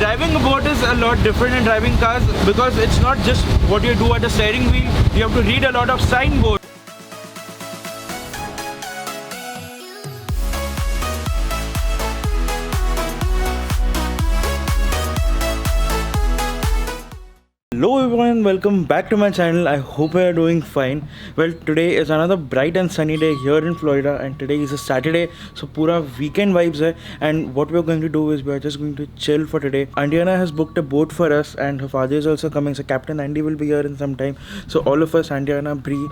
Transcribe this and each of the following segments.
Driving a boat is a lot different than driving cars because it's not just what you do at the steering wheel. You have to read a lot of signboards. Hello everyone, welcome back to my channel. I hope you are doing fine. Well, today is another bright and sunny day here in Florida, and today is a Saturday, so pura weekend vibes hai. And what we are going to do is we are just going to chill for today. Andiana has booked a boat for us, and her father is also coming, so Captain Andy will be here in some time. So all of us, Andiana, Bree,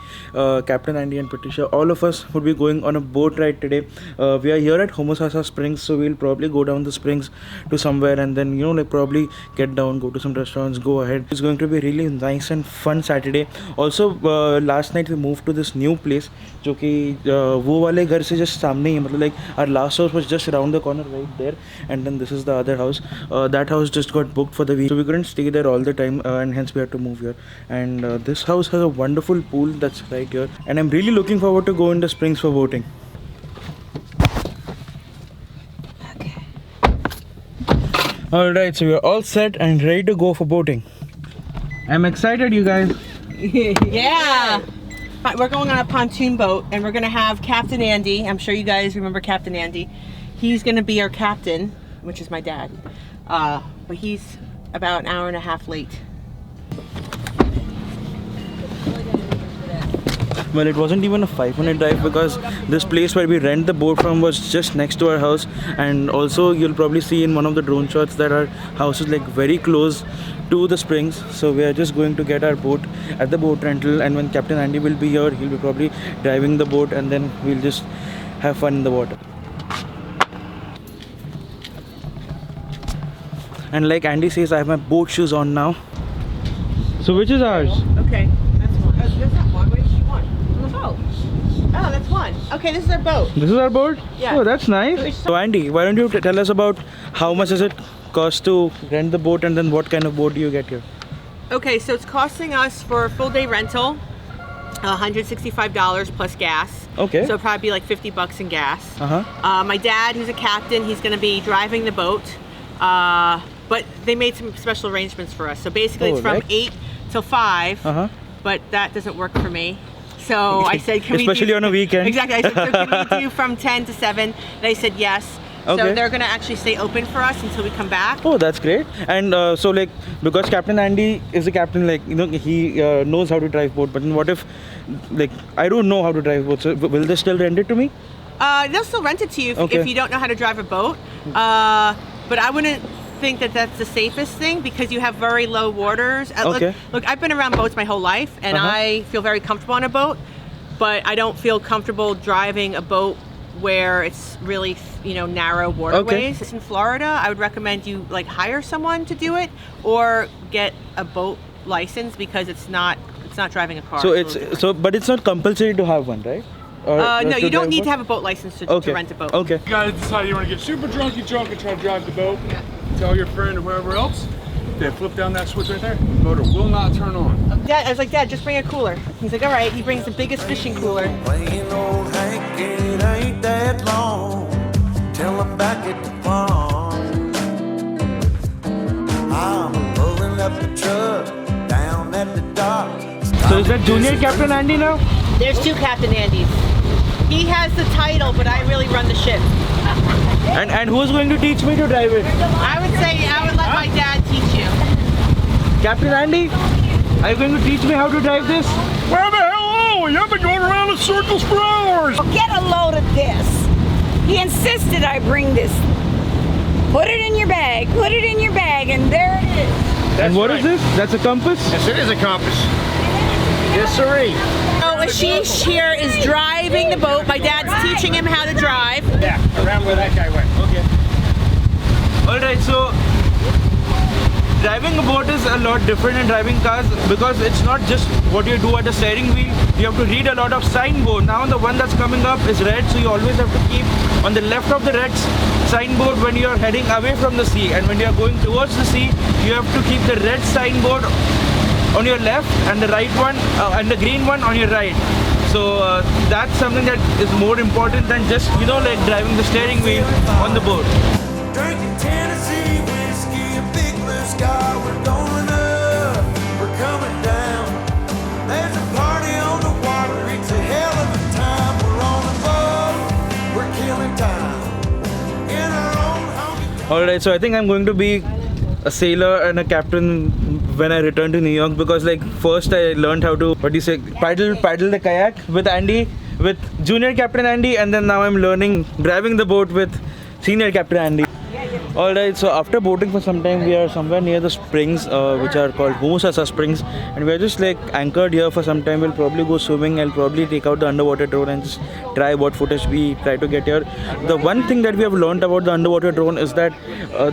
Captain Andy and Patricia, all of us would be going on a boat ride today. We are here at Homosassa Springs, so we'll probably go down the springs to somewhere and then probably get down, go to some restaurants, go ahead. It's going to be really nice and fun Saturday. Also last night we moved to this new place जो कि वो वाले घर से just सामने ही मतलब like our last house was just around the corner right there, and then this is the other house. That house just got booked for the week, so we couldn't stay there all the time, and hence we had to move here. And this house has a wonderful pool that's right here, and I'm really looking forward to go in the springs for boating. Alright, so we're all set and ready to go for boating. I'm excited, you guys. Yeah. We're going on a pontoon boat, and we're going to have Captain Andy. I'm sure you guys remember Captain Andy. He's going to be our captain, which is my dad. But he's about an hour and a half late. Well, it wasn't even a 5-minute drive because this place where we rent the boat from was just next to our house, and also you'll probably see in one of the drone shots that our house is like very close to the springs. So we are just going to get our boat at the boat rental, and when Captain Andy will be here, he'll be probably driving the boat, and then we'll just have fun in the water. And like Andy says, I have my boat shoes on now. So which is ours? Okay, that's one. That's not one. Where's one? On the boat. Oh, that's one. Okay, this is our boat. This is our boat? Yeah. Oh, that's nice. So Andy, why don't you tell us about how much does it cost to rent the boat, and then what kind of boat do you get here? Okay, so it's costing us for a full day rental $165 plus gas. Okay. So it'll probably be like $50 in gas. Uh-huh. My dad, who's a captain, he's going to be driving the boat. But they made some special arrangements for us. So basically it's from 8 till 5. Uh-huh. But that doesn't work for me. So I said, can especially we do, on a weekend. Exactly. I said, so can we do from 10 to 7? They said yes. Okay. So they're going to actually stay open for us until we come back. Oh, that's great. And so like, because Captain Andy is the captain, like, he knows how to drive boat, but what if, like, I don't know how to drive boat, so will they still rent it to me? They'll still rent it to you Okay. if you don't know how to drive a boat. But I wouldn't think that that's the safest thing because you have very low waters. Okay. Look, I've been around boats my whole life, and I feel very comfortable on a boat, but I don't feel comfortable driving a boat where it's really, narrow waterways. Okay. In Florida, I would recommend you like hire someone to do it or get a boat license because it's not driving a car. So but it's not compulsory to have one, right? Or no, you don't need one? to have a boat license to rent a boat. Okay. You gotta decide you wanna get super drunk and try to drive the boat. Yeah. Tell your friend or whoever else. They flip down that switch right there. The motor will not turn on. Dad, I was like, Dad, just bring a cooler. He's like, all right. He brings the biggest fishing cooler. Plain old Hank, it ain't that long till I'm back at the pond. I'm pulling up the truck down at the dock. So is that Junior Captain Andy now? There's two Captain Andys. He has the title, but I really run the ship. And who's going to teach me to drive it? I would let my dad teach you. Captain Andy, are you going to teach me how to drive this? Where the hell are we? I've been going around in circles for hours. Get a load of this. He insisted I bring this. Put it in your bag. Put it in your bag, and there it is. And what is this? That's a compass? Yes, it is a compass. Yes, sirree. So Ashish here is driving the boat. My dad's teaching him how to drive. Yeah, around where that guy went. Okay. Alright, so driving a boat is a lot different than driving cars because it's not just what you do at the steering wheel. You have to read a lot of signboard. Now the one that's coming up is red, so you always have to keep on the left of the red signboard when you are heading away from the sea, and when you are going towards the sea, you have to keep the red signboard on your left and the right one and the green one on your right. So that's something that is more important than just like driving the steering wheel on the boat. Drinking Tennessee whiskey, a big Alright, so I think I'm going to be a sailor and a captain when I return to New York, because like first I learned how to paddle the kayak with Andy, with junior captain Andy, and then now I'm learning driving the boat with senior captain Andy. Alright, so after boating for some time, we are somewhere near the springs, which are called Musasa Springs, and we are just like anchored here for some time. We'll probably go swimming. I'll probably take out the underwater drone and just try what footage we try to get here. The one thing that we have learned about the underwater drone is that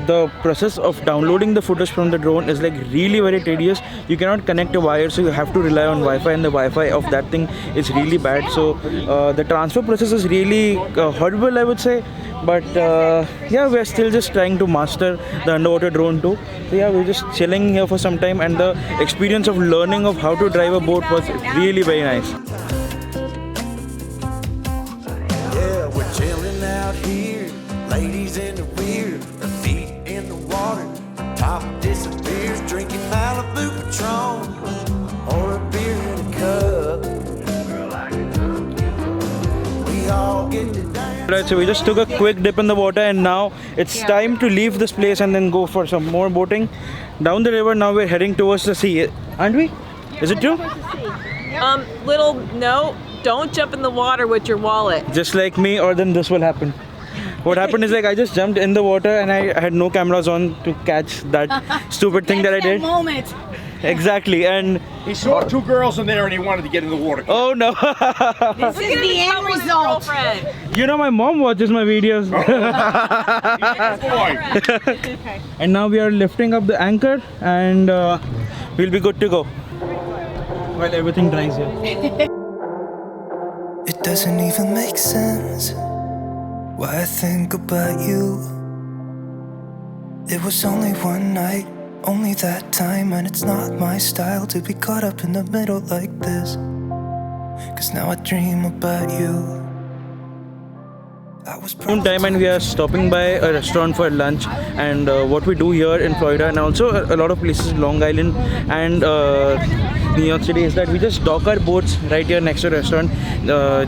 the process of downloading the footage from the drone is like really very tedious. You cannot connect a wire, so you have to rely on Wi-Fi, and the Wi-Fi of that thing is really bad. So the transfer process is really horrible, I would say. But yeah, we're still just trying to master the underwater drone too. So yeah, we're just chilling here for some time, and the experience of learning of how to drive a boat was really very nice. Yeah, we're chilling out here. Ladies in the rear, her feet in the water. Top disappears, drinking Malibu Patron or a beer in a cup. We all get to dance. Right, so we just took a quick dip in the water, and now it's time to leave this place and then go for some more boating down the river. Now we're heading towards the sea, aren't we? Is it true? Little note, don't jump in the water with your wallet. Just like me, or then this will happen. What happened is like I just jumped in the water and I had no cameras on to catch that stupid thing that I did. Moment. Exactly, and He saw two girls in there and he wanted to get in the water. oh no. This is the end result. Girlfriend. You know, my mom watches my videos. Boy. And now we are lifting up the anchor, and we'll be good to go while everything dries here. It doesn't even make sense why I think about you. It was only one night, only that time, and it's not my style to be caught up in the middle like this. 'Cause now I dream about you. I was Time, and we are stopping by a restaurant for lunch, and what we do here in Florida and also a lot of places, Long Island and New York City, is that we just dock our boats right here next to the restaurant.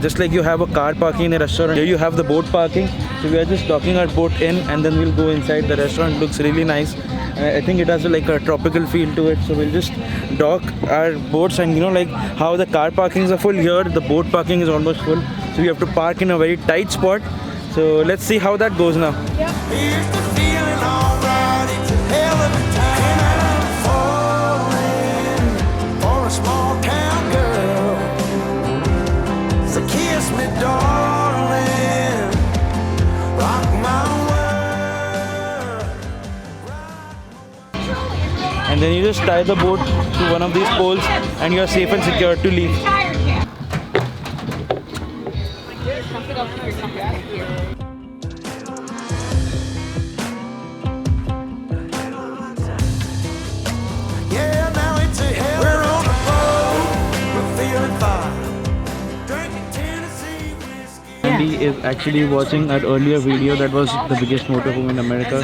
Just like you have a car parking in a restaurant, here you have the boat parking. So we are just docking our boat in, and then we'll go inside. The restaurant looks really nice. I think it has like a tropical feel to it. So we'll just dock our boats, and you know, like how the car parkings are full here, the boat parking is almost full. So we have to park in a very tight spot. So let's see how that goes now. Here's the feeling, alright, it's a hell of a time. Falling for a small town girl. So kiss me, darling, rock my world. And then you just tie the boat to one of these poles, and you're safe and secure to leave. Yeah, now it's a hell. We're on a boat, we're feeling fine. Drinking Tennessee whiskey. Andy is actually watching our earlier video that was the biggest motorhome in America.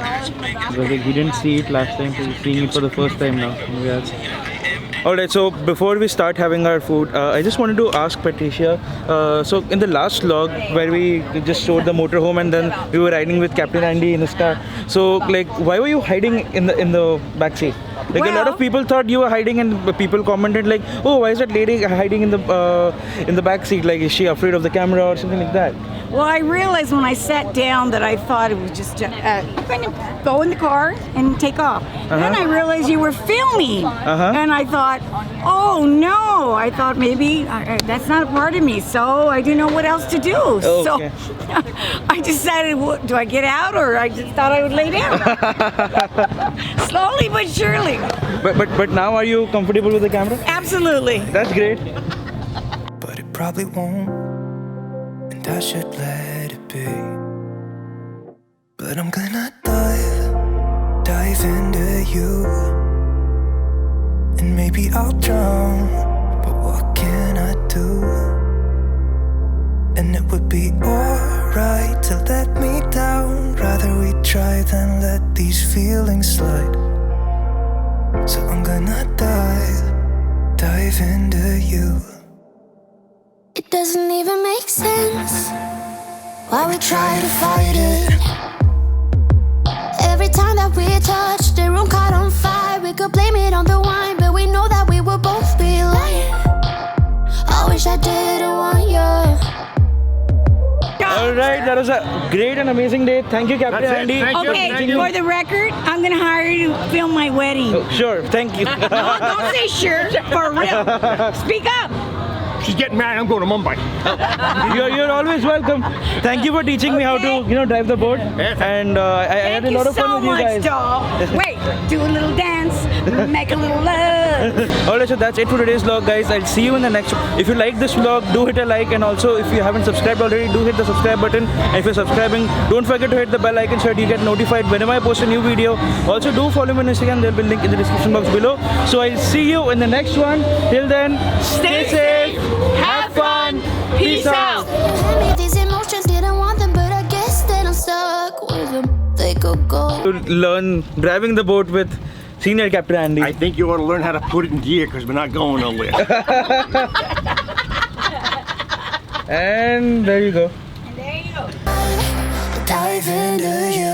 Because like, he didn't see it last time, so he's seeing it for the first time now. Alright, so before we start having our food, I just wanted to ask Patricia, so in the last vlog where we just showed the motorhome and then we were riding with Captain Andy in his car, so like why were you hiding in the back seat? Like a lot of people thought you were hiding, and people commented like, oh, why is that lady hiding in the back seat? Like, is she afraid of the camera or something like that? Well, I realized when I sat down that I thought it was just going to go in the car and take off. Then I realized you were filming, and I thought, oh no! I thought maybe that's not a part of me, so I didn't know what else to do. Okay. So I decided, do I get out, or I just thought I would lay down? Slowly but surely. But now are you comfortable with the camera? Absolutely. That's great. but it probably won't, and I should let it be. But I'm gonna dive into you, and maybe I'll drown, but what can I do? And it would be alright to let me down. Rather we try than let these feelings slide. So I'm gonna dive into you. It doesn't even make sense why we try to fight it. Every time that we touched, the room caught on fire. We could blame it on the wine, but we know that we will both be lying. I wish I didn't want you. Alright, that was a great and amazing day. Thank you, Captain That's it. Andy. Thank you. Okay, for the record, I'm gonna hire you to film my wedding. Sure, thank you. No, don't say sure. For real. Speak up. She's getting married. I'm going to Mumbai. You're always welcome. Thank you for teaching me how to, drive the boat. And I had a lot of fun with you guys. doll. Wait, do a little dance, make a little love. Alright, so that's it for today's vlog, guys. I'll see you in the next one. If you like this vlog, do hit a like, and also if you haven't subscribed already, do hit the subscribe button. And if you're subscribing, don't forget to hit the bell icon so that you get notified whenever I post a new video. Also, do follow me on Instagram. There'll be a link in the description box below. So I'll see you in the next one. Till then, stay safe, have fun, peace out. Hand me these emotions, didn't want them, but I guess that I'm stuck with them. They could go. To learn driving the boat with Senior Captain Andy. I think you ought to learn how to put it in gear because we're not going nowhere. And there you go. There you go. Dive into you.